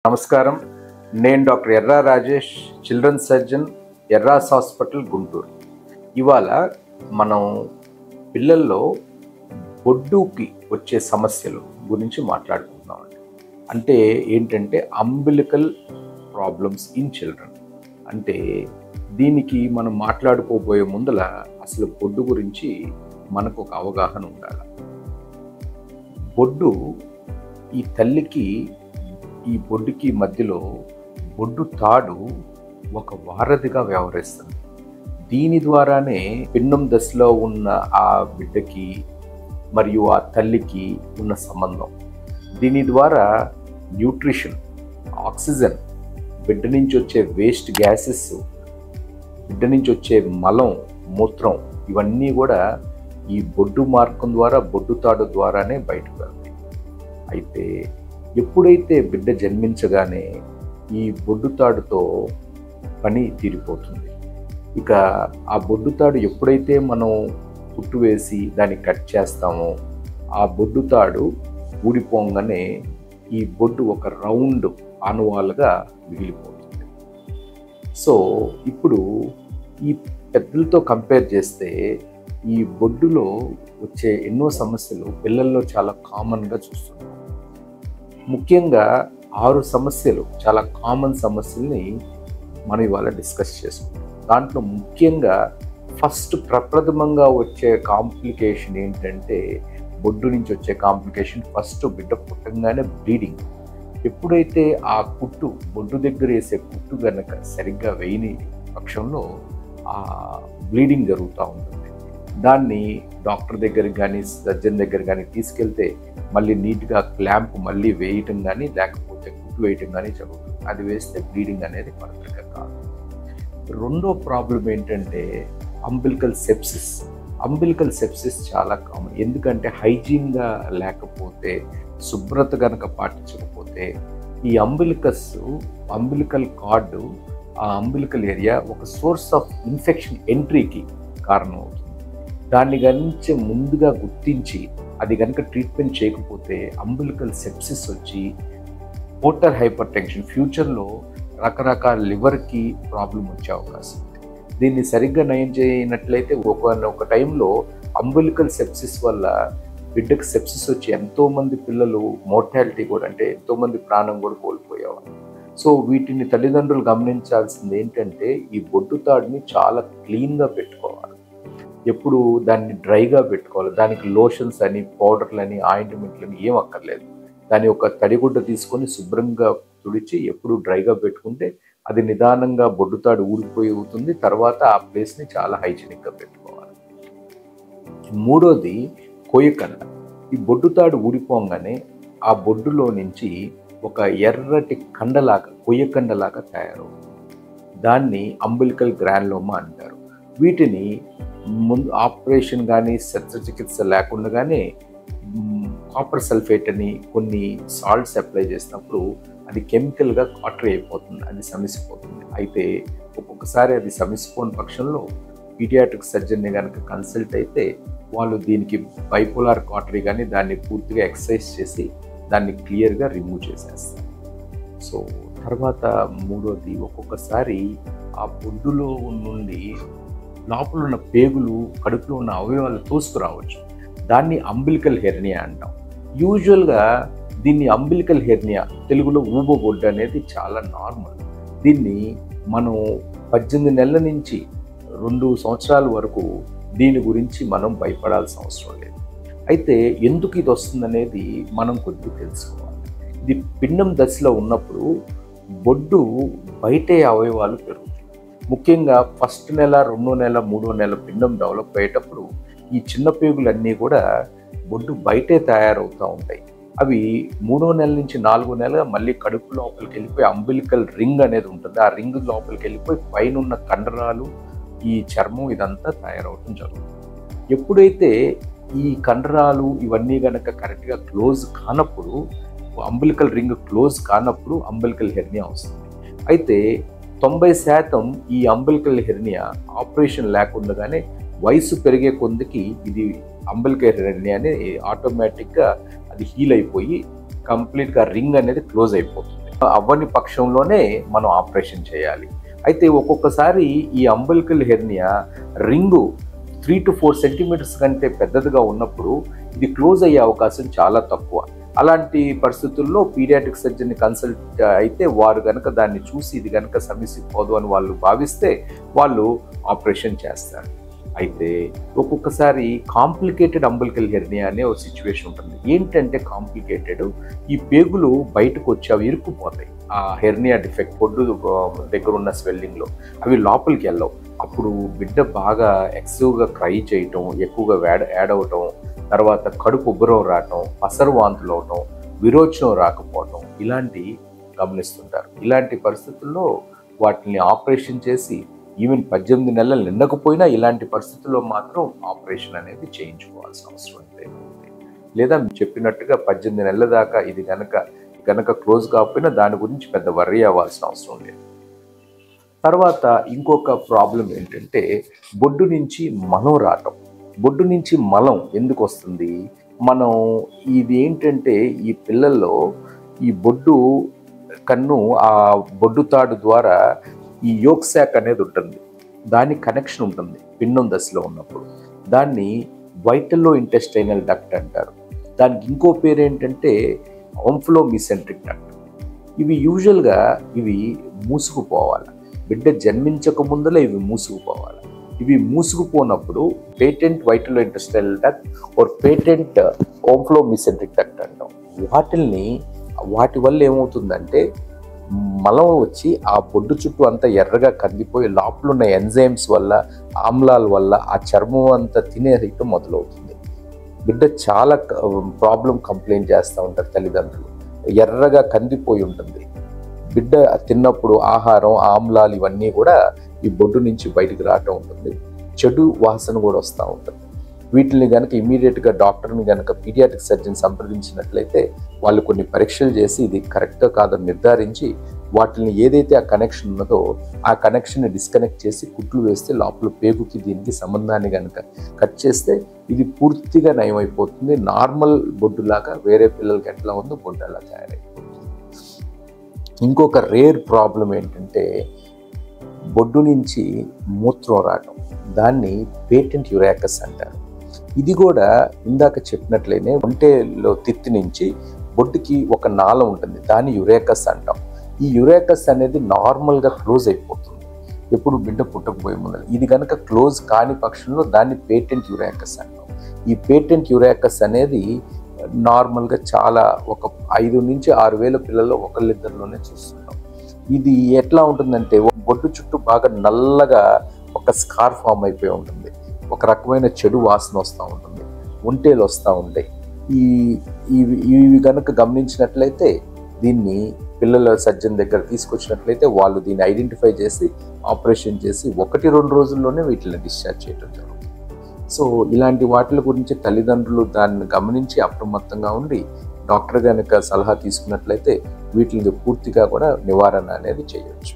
నమస్కారం. నేను doctor Erra Rajesh, children's surgeon, Erra's hospital, Guntur. ఇవాళ మనం పిల్లల్లో బొడ్డుకి వచ్చే సమస్యలు గురించి మాట్లాడుకుంటున్నాం. అంటే ఏంటంటే అంబిలికల్ ప్రాబ్లమ్స్ ఇన్ చిల్డ్రన్. అంటే దీనికి మనం మాట్లాడుకోబోయే ముందల అసలు బొడ్డు గురించి మనకు ఒక అవగాహన ఉండాలి. బొడ్డు ఈ తల్లికి ఈ బొడ్డుకి మధ్యలో బొడ్డు తాడు ఒక వారధిగా వ్యవహరిస్తుంది. దీని ద్వారానే పిండం దశలో ఉన్న ఆ బిడ్డకి మరియు ఆ తల్లికి ఉన్న సంబంధం. దీని ద్వారా న్యూట్రిషన్, ఆక్సిజన్, బిడ్డ నుంచి వచ్చే వేస్ట్ గ్యాసెస్, బిడ్డ నుంచి వచ్చే మలం, మూత్రం ఇవన్నీ కూడా ఈ బొడ్డు మార్గం ద్వారా, బొడ్డు తాడు ద్వారానే బయటకు వెళ్తాయి. అయితే ఎప్పుడైతే బిడ్డ జన్మించగానే ఈ బొడ్డు తాడుతో పని తీరిపోతుంది. ఇక ఆ బొడ్డు తాడు ఎప్పుడైతే మనం కుట్టు వేసి దాన్ని కట్ చేస్తామో ఆ బొడ్డు తాడు ఊడిపోగానే ఈ బొడ్డు ఒక రౌండ్ ఆనువాలుగా మిగిలిపోతుంది. సో ఇప్పుడు ఈ పెద్దలతో కంపేర్ చేస్తే ఈ బొడ్డులో వచ్చే ఎన్నో సమస్యలు పిల్లల్లో చాలా కామన్గా చూస్తున్నాం. ముఖ్యంగా 6 సమస్యలు, చాలా కామన్ సమస్యల్ని మనం ఇవాళ డిస్కస్ చేసుకుంటాం. దాంట్లో ముఖ్యంగా ఫస్ట్ ప్రప్రథమంగా వచ్చే కాంప్లికేషన్ ఏంటంటే బొడ్డు నుంచి వచ్చే కాంప్లికేషన్ ఫస్ట్ బిడ్డ పుట్టంగానే బ్లీడింగ్. ఎప్పుడైతే ఆ కుట్టు బొడ్డు దగ్గర వేసే కుట్టు కనుక సరిగ్గా వేయని పక్షంలో ఆ బ్లీడింగ్ జరుగుతూ ఉంటుంది. దాన్ని డాక్టర్ దగ్గరికి కానీ సర్జన్ దగ్గర కానీ తీసుకెళ్తే మళ్ళీ నీట్గా క్లాంప్ మళ్ళీ వేయటం కానీ లేకపోతే కుట్టు వేయటం కానీ జరుగుతుంది. అది వేస్తే బ్లీడింగ్ అనేది పర్ఫెక్ట్గా కాదు. రెండో ప్రాబ్లం ఏంటంటే అంబిలికల్ సెప్సిస్. అంబిలికల్ సెప్సిస్ చాలా కామన్. ఎందుకంటే హైజీన్గా లేకపోతే, శుభ్రత కనుక పాటించకపోతే ఈ అంబిలికల్ కార్డు, ఆ అంబిలికల్ ఏరియా ఒక సోర్స్ ఆఫ్ ఇన్ఫెక్షన్ ఎంట్రీకి కారణం అవుతుంది. దాన్ని కనుక ముందుగా గుర్తించి అది కనుక ట్రీట్మెంట్ చేయకపోతే అంబిలికల్ సెప్సిస్ వచ్చి పోర్టల్ హైపర్ టెన్షన్, ఫ్యూచర్లో రకరకాల లివర్కి ప్రాబ్లం వచ్చే అవకాశం ఉంది. దీన్ని సరిగ్గా నయం చేయనట్లయితే ఒక టైంలో అంబిలికల్ సెప్సిస్ వల్ల బిడ్డకు సెప్సిస్ వచ్చి ఎంతోమంది పిల్లలు మోర్టాలిటీ కూడా, అంటే ఎంతోమంది ప్రాణం కూడా కోల్పోయేవారు. సో వీటిని తల్లిదండ్రులు గమనించాల్సింది ఏంటంటే ఈ బొడ్డు తాడుని చాలా క్లీన్గా పెట్టుకోవాలి. ఎప్పుడు దాన్ని డ్రైగా పెట్టుకోవాలి. దానికి లోషన్స్ అని, పౌడర్లని, ఆయింట్మెంట్లని ఏం అక్కర్లేదు. దాన్ని ఒక తడిగుడ్డ తీసుకొని శుభ్రంగా తుడిచి ఎప్పుడు డ్రైగా పెట్టుకుంటే అది నిదానంగా బొడ్డు తాడు ఊడిపోయి అవుతుంది. తర్వాత ఆ ప్లేస్ని చాలా హైజీనిక్గా పెట్టుకోవాలి. మూడోది కోయకండ. ఈ బొడ్డు తాడు ఊడిపోగానే ఆ బొడ్డులో నుంచి ఒక ఎర్రటి కండలాగా, కొయ్యకండలాగా తయారవుతుంది. దాన్ని అంబిలికల్ గ్రాన్లోమా అంటారు. వీటిని ముందు ఆపరేషన్ కానీ శస్త్రచికిత్స లేకుండానే కాపర్ సల్ఫేట్ అని కొన్ని సాల్ట్స్ అప్లై చేసినప్పుడు అది కెమికల్గా కాటరీ అయిపోతుంది, అది సమసిపోతుంది. అయితే ఒక్కొక్కసారి అది సమసిపోని పక్షంలో పీడియాట్రిక్ సర్జన్ని కనుక కన్సల్ట్ అయితే వాళ్ళు దీనికి బైపోలార్ కాటరీ కానీ దాన్ని పూర్తిగా ఎక్సర్సైజ్ చేసి దాన్ని క్లియర్గా రిమూవ్ చేసేస్తారు. సో తర్వాత మూడోది, ఒక్కొక్కసారి ఆ బొడ్డులో నుండి లోపల ఉన్న పేగులు, కడుపులో ఉన్న అవయవాలు తోసుకురావచ్చు. దాన్ని అంబిలికల్ హెర్నియా అంటాం. యూజువల్గా దీన్ని అంబిలికల్ హెర్నియా, తెలుగులో ఊబొబొడ్డు అనేది చాలా నార్మల్. దీన్ని మనం 18 నెలల నుంచి 2 సంవత్సరాల వరకు దీని గురించి మనం భయపడాల్సిన అవసరం లేదు. అయితే ఎందుకు ఇది వస్తుందనేది మనం కొద్దిగా తెలుసుకోవాలి. ఇది పిండం దశలో ఉన్నప్పుడు బొడ్డు బయటే అవయవాలు పెరుగుతాయి. ముఖ్యంగా ఫస్ట్ నెల, 2వ నెల, 3వ నెల పిండం డెవలప్ అయ్యేటప్పుడు ఈ చిన్న పేగులన్నీ కూడా బొడ్డు బయటే తయారవుతూ ఉంటాయి. అవి 3వ నెల నుంచి 4వ నెల మళ్ళీ కడుపు లోపలికి వెళ్ళిపోయి అంబిలికల్ రింగ్ అనేది ఉంటుంది. ఆ రింగ్ లోపలికి వెళ్ళిపోయి పైన ఉన్న కండరాలు, ఈ చర్మం ఇదంతా తయారవటం జరుగుతుంది. ఎప్పుడైతే ఈ కండరాలు ఇవన్నీ కనుక కరెక్ట్గా క్లోజ్ కానప్పుడు, అంబిలికల్ రింగ్ క్లోజ్ కానప్పుడు అంబిలికల్ హెర్నియా వస్తుంది. అయితే 90% ఈ అంబిలికల్ హెర్నియా ఆపరేషన్ లేకుండానే వయసు పెరిగే కొందికి ఇది అంబిలికల్ హెర్నియా అనేది ఆటోమేటిక్గా అది హీల్ అయిపోయి కంప్లీట్గా రింగ్ అనేది క్లోజ్ అయిపోతుంది. అవ్వని పక్షంలోనే మనం ఆపరేషన్ చేయాలి. అయితే ఒక్కొక్కసారి ఈ umbilical hernia ring 3 to 4 centimetres కంటే పెద్దదిగా ఉన్నప్పుడు ఇది క్లోజ్ అయ్యే అవకాశం చాలా తక్కువ. అలాంటి పరిస్థితుల్లో పీడియాట్రిక్ సర్జన్ని కన్సల్ట్ అయితే వారు కనుక దాన్ని చూసి ఇది కనుక సమస్యపోదు అని వాళ్ళు భావిస్తే వాళ్ళు ఆపరేషన్ చేస్తారు. అయితే ఒక్కొక్కసారి కాంప్లికేటెడ్ అంబిలికల్ హెర్నియా అనే ఒక సిచ్యువేషన్ ఉంటుంది. ఏంటంటే కాంప్లికేటెడ్, ఈ పేగులు బయటకు వచ్చి అవి ఇరుక్కుపోతాయి. ఆ హెర్నియా డిఫెక్ట్ పొడ్డు దగ్గర ఉన్న స్వెల్లింగ్లో అవి లోపలికి వెళ్ళవు. అప్పుడు బిడ్డ బాగా ఎక్సెసివ్గా క్రై చేయటం, ఎక్కువగా యాడ్ అవటం, తర్వాత కడుపు ఉబ్బరం రావటం, పసరు వాంతులు అవటం, విరోచనం రాకపోవటం ఇలాంటి గమనిస్తుంటారు. ఇలాంటి పరిస్థితుల్లో వాటిని ఆపరేషన్ చేసి ఈవెన్ 18 నెలలు నిండకపోయినా ఇలాంటి పరిస్థితుల్లో మాత్రం ఆపరేషన్ అనేది చేయించుకోవాల్సిన అవసరం అయితే ఉంది. లేదా చెప్పినట్టుగా 18 నెలల దాకా ఇది కనుక క్లోజ్ కాకపోయినా దాని గురించి పెద్ద వర్రీ అవ్వాల్సిన అవసరం లేదు. తర్వాత ఇంకొక ప్రాబ్లం ఏంటంటే బొడ్డు నుంచి మలం రావటం. బొడ్డు నుంచి మలం ఎందుకు వస్తుంది? మనం ఇది ఏంటంటే ఈ పిల్లల్లో ఈ బొడ్డు కన్ను ఆ బొడ్డు తాడు ద్వారా ఈ యోక్ శాక్ అనేది ఉంటుంది, దాని కనెక్షన్ ఉంటుంది పిండం దశలో ఉన్నప్పుడు. దాన్ని వైటల్లో ఇంటెస్టైనల్ డక్ట్ అంటారు. దానికి ఇంకో పేరు ఏంటంటే ఓంఫ్లోమిసెంట్రిక్ డక్ట్. ఇవి యూజువల్గా మూసుకుపోవాలి. బిడ్డ జన్మించక ముందలే ఇవి మూసుకుపోవాలి. ఇవి మూసుకుపోనప్పుడు పేటెంట్ వైటల్లో intestinal duct or patent omphalomesenteric duct అంటాం. వాటి వల్ల ఏమవుతుందంటే మలం వచ్చి ఆ బొడ్డు చుట్టూ అంతా ఎర్రగా కందిపోయి లోపల ఉన్న ఎంజైమ్స్ వల్ల, ఆమ్లాల వల్ల ఆ చర్మం అంతా తినేయటం మొదలవుతుంది. బిడ్డ చాలా కంప్లైంట్ చేస్తూ ఉంటారు తల్లిదండ్రులు. ఎర్రగా కందిపోయి ఉంటుంది. బిడ్డ తిన్నప్పుడు ఆహారం, ఆమ్లాలు ఇవన్నీ కూడా ఈ బొడ్డు నుంచి బయటికి రావటం ఉంటుంది. చెడు వాసన కూడా వస్తూ ఉంటుంది. వీటిని కనుక ఇమీడియట్గా డాక్టర్ని కనుక పీడియాట్రిక్ సర్జన్ సంప్రదించినట్లయితే వాళ్ళు కొన్ని పరీక్షలు చేసి ఇది కరెక్ట్గా కాదని నిర్ధారించి వాటిని ఏదైతే ఆ కనెక్షన్ ఉన్నదో ఆ కనెక్షన్ని డిస్కనెక్ట్ చేసి కుట్లు వేస్తే లోపల పేగుకి దీనికి సంబంధాన్ని కనుక కట్ చేస్తే ఇది పూర్తిగా నయమైపోతుంది. నార్మల్ బొడ్డులాగా వేరే పిల్లలకి ఎట్లా ఉందో బొడ్డు అలా తయారైపోతుంది. ఇంకొక రేర్ ప్రాబ్లం ఏంటంటే బొడ్డు నుంచి మూత్రం రావటం. దాన్ని పేటెంట్ యురేకస్ అంటారు. ఇది కూడా ఇందాక చెప్పినట్లయితే ఒంటేలో తిత్తి నుంచి బొడ్డుకి ఒక నాళం ఉంటుంది, దాన్ని యురేకస్ అంటాం. ఈ యురేకస్ అనేది నార్మల్గా క్లోజ్ అయిపోతుంది ఎప్పుడు బిడ్డ పుట్టకపోయే ముందు. ఇది కనుక క్లోజ్ కాని పక్షంలో దాన్ని పేటెంట్ యురేకస్ అంటాం. ఈ పేటెంట్ యురేకస్ అనేది నార్మల్గా చాలా ఒక 5 నుంచి 6 వేల పిల్లల్లో ఒకళ్ళిద్దరిలోనే చూస్తున్నాం. ఇది ఎట్లా ఉంటుందంటే బొడ్డు చుట్టూ బాగా నల్లగా ఒక స్కార్ ఫామ్ అయిపోయి ఉంటుంది. ఒక రకమైన చెడు వాసన వస్తూ ఉంటుంది, ఒంటేలు వస్తూ ఉంటాయి. ఇవి కనుక గమనించినట్లయితే దీన్ని పిల్లల సర్జన్ దగ్గర తీసుకొచ్చినట్లయితే వాళ్ళు దీన్ని ఐడెంటిఫై చేసి ఆపరేషన్ చేసి 1-2 రోజుల్లోనే వీటిని డిశ్చార్జ్ చేయడం జరుగుతుంది. సో ఇలాంటి వాటి గురించి తల్లిదండ్రులు దాన్ని గమనించి అప్రమత్తంగా ఉండి డాక్టర్ కనుక సలహా తీసుకున్నట్లయితే వీటిని పూర్తిగా కూడా నివారణ అనేది చేయవచ్చు.